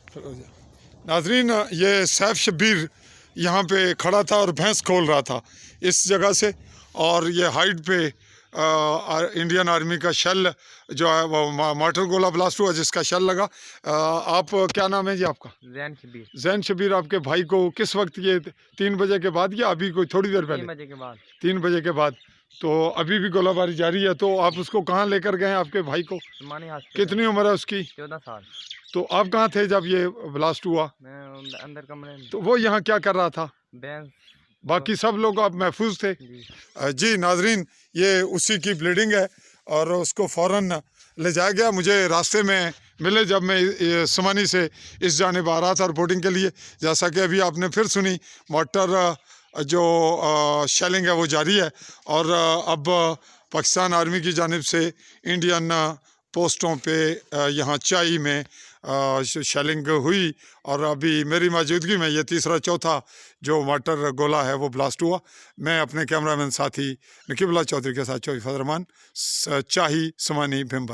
नाजरीन, ये सैफ शब्बीर यहाँ पे खड़ा था और भैंस खोल रहा था इस जगह से, और ये हाइट पे इंडियन आर्मी का शेल जो है वो मॉर्टर गोला ब्लास्ट हुआ जिसका शेल लगा। आप क्या नाम है जी आपका? जैन शबीर। जैन शब्बीर, आपके भाई को किस वक्त, ये 3 बजे के बाद या अभी कोई थोड़ी देर पहले? 3 बजे के बाद। 3 बजे के बाद। तो अभी भी गोलाबारी जारी है। तो आप उसको कहाँ लेकर गए आपके भाई को? उस्मानी हॉस्पिटल। कितनी उम्र है उसकी? 14 साल। तो आप कहाँ थे जब ये ब्लास्ट हुआ? मैं अंदर कमरे में। तो वो यहाँ क्या कर रहा था? भैंस। बाकी सब लोग आप महफूज थे? जी। जी नाजरीन, ये उसी की ब्लीडिंग है और उसको फ़ौरन ले जाया गया। मुझे रास्ते में मिले जब मैं समानी से इस जानिब आ रहा था रिपोर्टिंग के लिए। जैसा कि अभी आपने फिर सुनी, मोटर जो शेलिंग है वो जारी है, और अब पाकिस्तान आर्मी की जानिब से इंडियन पोस्टों पे यहाँ चाई में शेलिंग हुई, और अभी मेरी मौजूदगी में ये तीसरा चौथा जो वाटर गोला है वो ब्लास्ट हुआ। मैं अपने कैमरामैन साथी नकीबुल्लाह चौधरी के साथ चौधरी फजल रहमान, चाही समानी भिम्बर।